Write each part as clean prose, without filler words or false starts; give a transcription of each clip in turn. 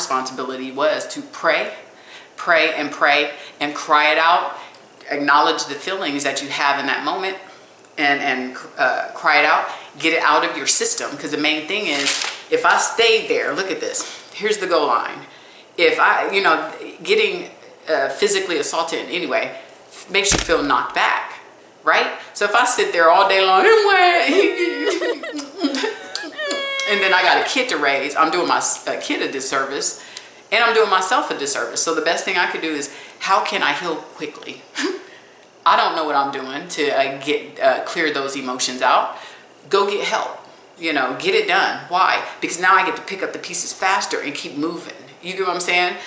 responsibility was to pray, pray and pray and cry it out. Acknowledge the feelings that you have in that moment and cry it out. Get it out of your system, because the main thing is, if I stayed there, look at this. Here's the goal line. If I, getting physically assaulted in any way makes you feel knocked back, right? So if I sit there all day long, and then I got a kid to raise, I'm doing my kid a disservice, and I'm doing myself a disservice. So the best thing I could do is, how can I heal quickly? I don't know what I'm doing to clear those emotions out. Go get help, get it done. Why? Because now I get to pick up the pieces faster and keep moving. You get what I'm saying?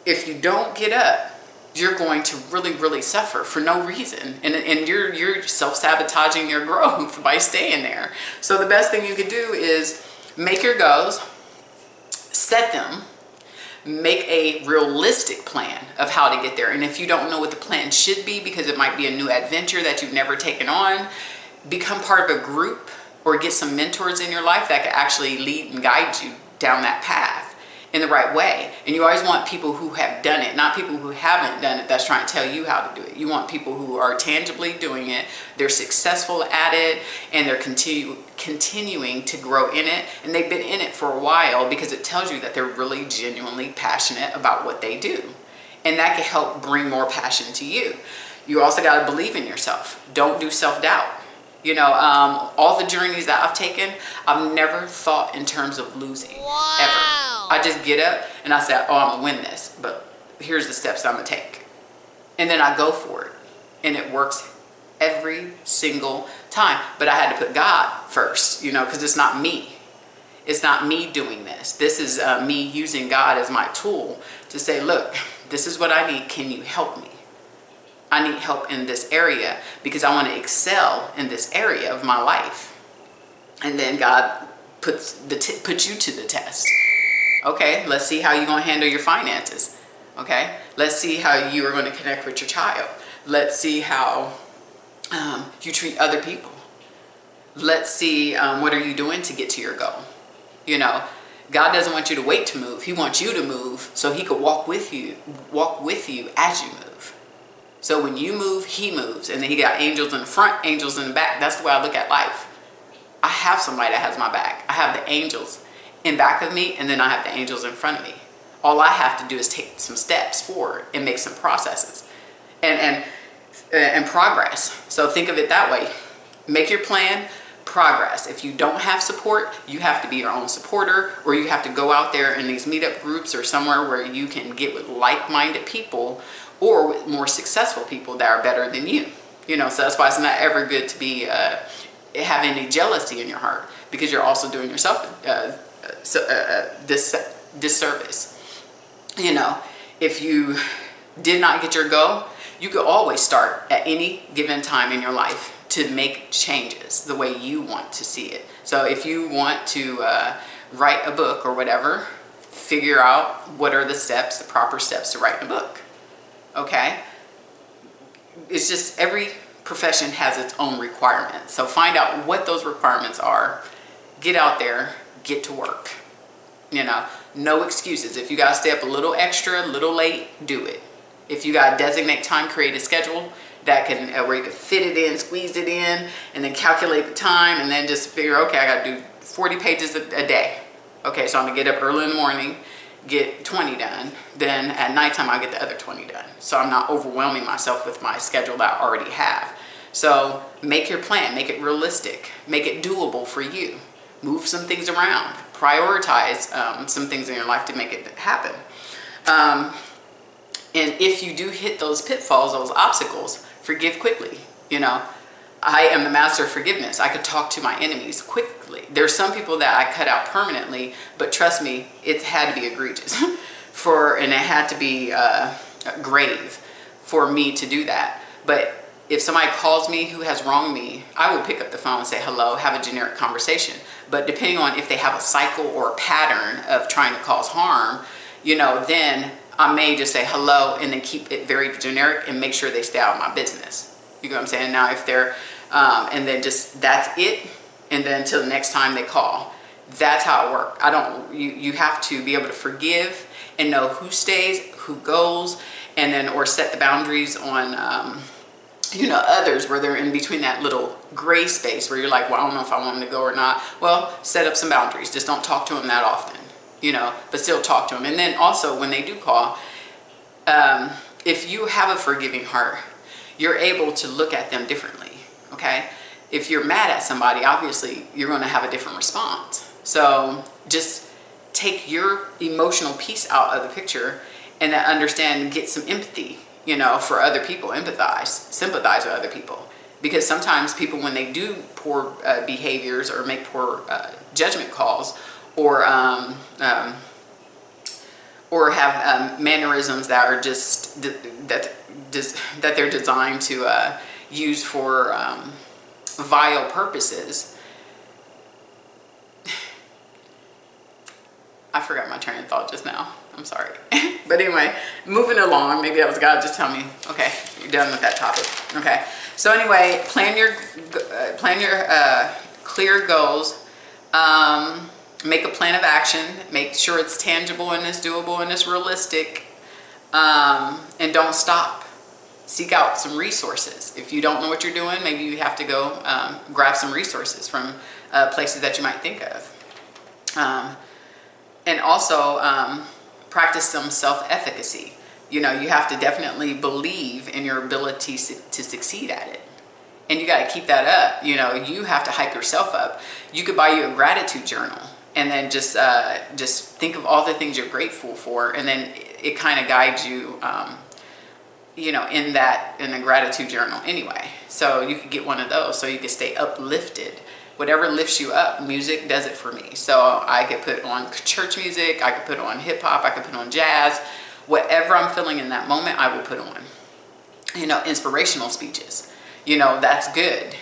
If you don't get up, you're going to really, really suffer for no reason. And you're self-sabotaging your growth by staying there. So the best thing you could do is make your goals, set them, make a realistic plan of how to get there. And if you don't know what the plan should be, because it might be a new adventure that you've never taken on, become part of a group or get some mentors in your life that can actually lead and guide you down that path in the right way. And you always want people who have done it, not people who haven't done it that's trying to tell you how to do it. You want people who are tangibly doing it, they're successful at it, and they're continuing to grow in it, and they've been in it for a while, because it tells you that they're really genuinely passionate about what they do. And that can help bring more passion to you. You also got to believe in yourself. Don't do self-doubt. All the journeys that I've taken, I've never thought in terms of losing, ever. I just get up and I say, oh, I'm gonna win this, but here's the steps I'm gonna take. And then I go for it. And it works every single time. But I had to put God first, because it's not me. It's not me doing this. This is me using God as my tool to say, look, this is what I need. Can you help me? I need help in this area because I want to excel in this area of my life. And then God puts you to the test. Okay, let's see how you're going to handle your finances. Okay, let's see how you are going to connect with your child. Let's see how you treat other people. Let's see what are you doing to get to your goal. God doesn't want you to wait to move. He wants you to move so he could walk with you as you move. So when you move, he moves. And then he got angels in the front, angels in the back. That's the way I look at life. I have somebody that has my back. I have the angels in back of me, and then I have the angels in front of me. All I have to do is take some steps forward and make some processes and progress. So think of it that way. Make your plan, progress. If you don't have support, you have to be your own supporter, or you have to go out there in these meetup groups or somewhere where you can get with like-minded people or with more successful people that are better than you. So that's why it's not ever good to be have any jealousy in your heart, because you're also doing yourself disservice. If you did not get your goal, you could always start at any given time in your life to make changes the way you want to see it. So if you want to write a book or whatever, figure out what are the steps, the proper steps to write a book. Okay? It's just every profession has its own requirements. So find out what those requirements are. Get out there, get to work. No excuses. If you got to stay up a little extra, a little late, do it. If you got to designate time, create a schedule that can where you can fit it in, squeeze it in, and then calculate the time, and then just figure, okay, I got to do 40 pages a day. Okay, so I'm going to get up early in the morning, get 20 done, then at nighttime I'll get the other 20 done. So I'm not overwhelming myself with my schedule that I already have. So make your plan, make it realistic, make it doable for you. Move some things around, prioritize some things in your life to make it happen. And if you do hit those pitfalls, those obstacles, forgive quickly. I am the master of forgiveness. I could talk to my enemies quickly. There's some people that I cut out permanently, but trust me, it had to be egregious and it had to be grave for me to do that. But if somebody calls me who has wronged me, I will pick up the phone and say hello, have a generic conversation. But depending on if they have a cycle or a pattern of trying to cause harm, then I may just say hello and then keep it very generic and make sure they stay out of my business. You know what I'm saying? Now if they're, and then just, that's it. And then until the next time they call. That's how it works. You have to be able to forgive and know who stays, who goes, and then, or set the boundaries on, others where they're in between that little gray space where you're like, well, I don't know if I want them to go or not. Well, set up some boundaries. Just don't talk to them that often, but still talk to them. And then also when they do call, if you have a forgiving heart, you're able to look at them differently, okay? If you're mad at somebody, obviously you're going to have a different response. So just take your emotional piece out of the picture and understand and get some empathy, for other people, empathize, sympathize with other people. Because sometimes people, when they do poor behaviors or make poor judgment calls, or have mannerisms that are just that they're designed to use for vile purposes. I forgot my train of thought just now. I'm sorry. But anyway, moving along. Maybe that was God just telling me, okay, you're done with that topic. Okay. So anyway, plan your clear goals. Make a plan of action. Make sure it's tangible and it's doable and it's realistic. And don't stop. Seek out some resources. If you don't know what you're doing, maybe you have to go grab some resources from places that you might think of. And also practice some self-efficacy. You have to definitely believe in your ability to succeed at it. And you got to keep that up. You have to hype yourself up. You could buy you a gratitude journal and then just think of all the things you're grateful for. And then it kind of guides you, in a gratitude journal anyway. So you could get one of those so you can stay uplifted. Whatever lifts you up, music does it for me. So I could put on church music, I could put on hip hop, I could put on jazz. Whatever I'm feeling in that moment, I will put on. Inspirational speeches. That's good.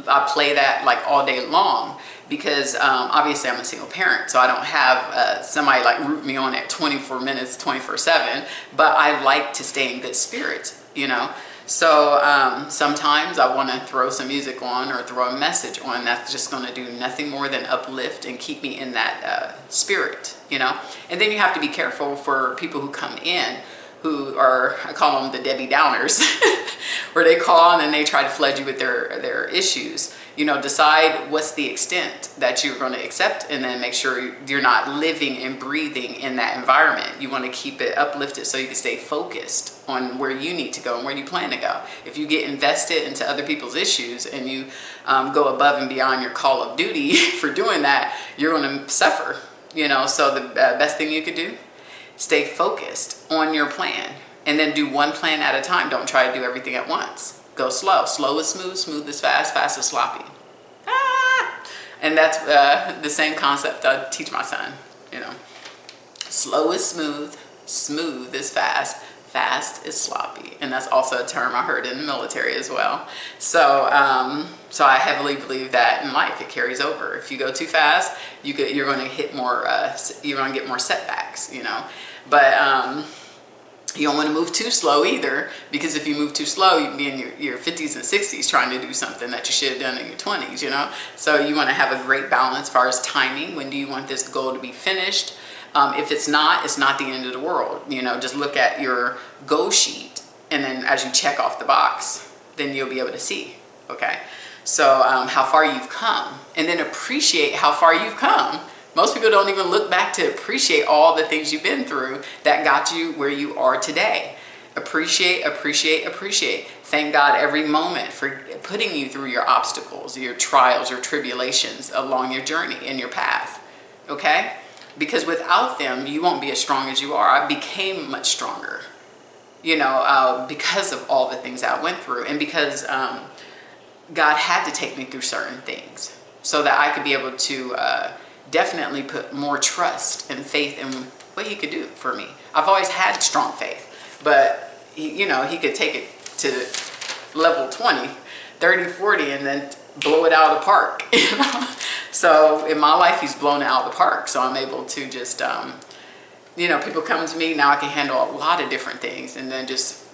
I play that like all day long because obviously I'm a single parent, so I don't have somebody like root me on at 24 minutes, 24/7, but I like to stay in good spirits, So sometimes I want to throw some music on or throw a message on that's just going to do nothing more than uplift and keep me in that spirit, And then you have to be careful for people who come in who are, I call them the Debbie Downers, where they call and then they try to flood you with their issues. Decide what's the extent that you're going to accept and then make sure you're not living and breathing in that environment. You want to keep it uplifted so you can stay focused on where you need to go and where you plan to go. If you get invested into other people's issues and you go above and beyond your call of duty for doing that, you're going to suffer. So the best thing you could do, stay focused on your plan and then do one plan at a time. Don't try to do everything at once. Go slow. Slow is smooth, smooth is fast, fast is sloppy. And that's the same concept I teach my son, Slow is smooth, smooth is fast, fast is sloppy. And that's also a term I heard in the military as well. So I heavily believe that in life it carries over. If you go too fast, you're going to hit more, you're going to get more setbacks, But you don't want to move too slow either, because if you move too slow, you can be in your 50s and 60s trying to do something that you should have done in your 20s, So you want to have a great balance as far as timing. When do you want this goal to be finished? If it's not the end of the world. Just look at your goal sheet, and then as you check off the box, then you'll be able to see, okay? So how far you've come, and then appreciate how far you've come. Most people don't even look back to appreciate all the things you've been through that got you where you are today. Appreciate, appreciate, appreciate. Thank God every moment for putting you through your obstacles, your trials, your tribulations along your journey and your path, okay? Because without them, you won't be as strong as you are. I became much stronger, because of all the things I went through, and because God had to take me through certain things so that I could be able to definitely put more trust and faith in what he could do for me. I've always had strong faith, but he could take it to level 20, 30, 40, and then blow it out of the park. So in my life, he's blown it out of the park. So I'm able to just, people come to me, now I can handle a lot of different things, and then just,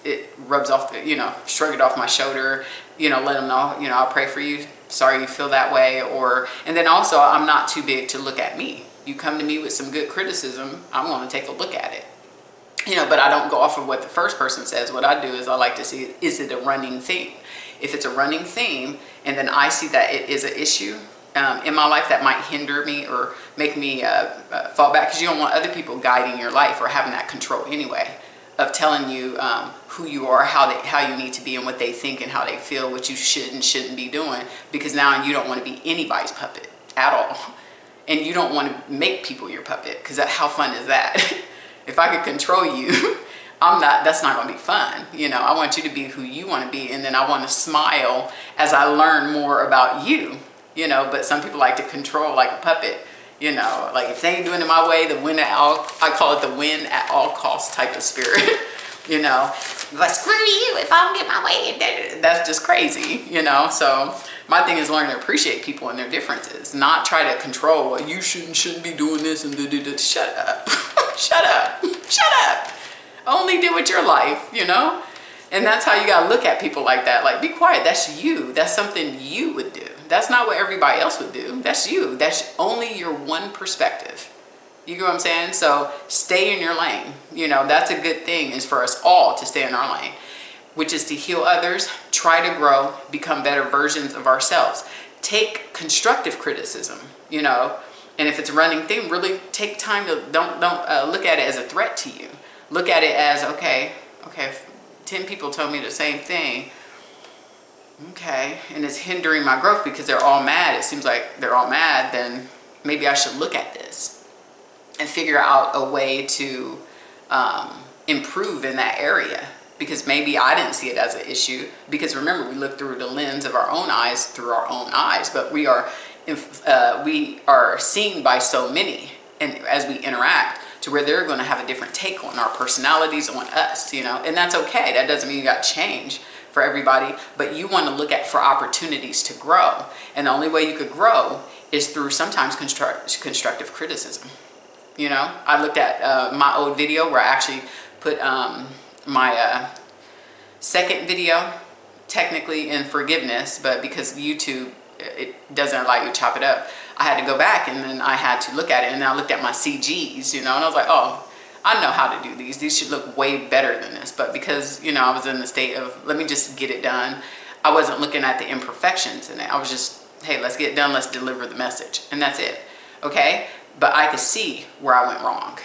it rubs off, shrug it off my shoulder, let them know, I'll pray for you. sorry you feel that way. And then also, I'm not too big to look at me. You come to me with some good criticism, I'm going to take a look at it. But I don't go off of what the first person says. What I do is I like to see, is it a running theme? If it's a running theme, and then I see that it is an issue in my life that might hinder me or make me fall back, because you don't want other people guiding your life or having that control anyway, of telling you who you are, how you need to be, and what they think and how they feel, what you should and shouldn't be doing, because now you don't want to be anybody's puppet at all. And you don't want to make people your puppet, because how fun is that? If I could control you, that's not going to be fun. I want you to be who you want to be, and then I want to smile as I learn more about you. But some people like to control like a puppet. Like if they ain't doing it my way, I call it the win at all costs type of spirit. Like, screw you if I don't get my way. That's just crazy, So my thing is learn to appreciate people and their differences, not try to control, well, you shouldn't be doing this and shut up. Shut up. Shut up. Only deal with your life, And that's how you got to look at people like that. Like, be quiet. That's you. That's something you would do. That's not what everybody else would do. That's you. That's only your one perspective. You get what I'm saying? So stay in your lane. That's a good thing, is for us all to stay in our lane, which is to heal others, try to grow, become better versions of ourselves. Take constructive criticism, and if it's a running thing, really take time to don't look at it as a threat to you. Look at it as, okay, 10 people told me the same thing. Okay, and it's hindering my growth because they're all mad. It seems like they're all mad. Then maybe I should look at this and figure out a way to improve in that area, because maybe I didn't see it as an issue. Because remember, we look through the lens of our own eyes, but we are seen by so many, and as we interact, to where they're going to have a different take on our personalities, on us, and that's okay. That doesn't mean you got to change for everybody, but you want to look for opportunities to grow. And the only way you could grow is through sometimes constructive criticism. I looked at my old video where I actually put my second video technically in forgiveness, but because YouTube, it doesn't allow you to chop it up, I had to go back and then I had to look at it, and I looked at my CGs, and I was like, oh, I know how to do these. These should look way better than this. But because, I was in the state of, let me just get it done, I wasn't looking at the imperfections in it. I was just, hey, let's get it done. Let's deliver the message. And that's it. Okay? But I could see where I went wrong.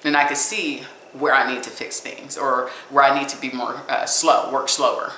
And I could see where I need to fix things, or where I need to be more work slower,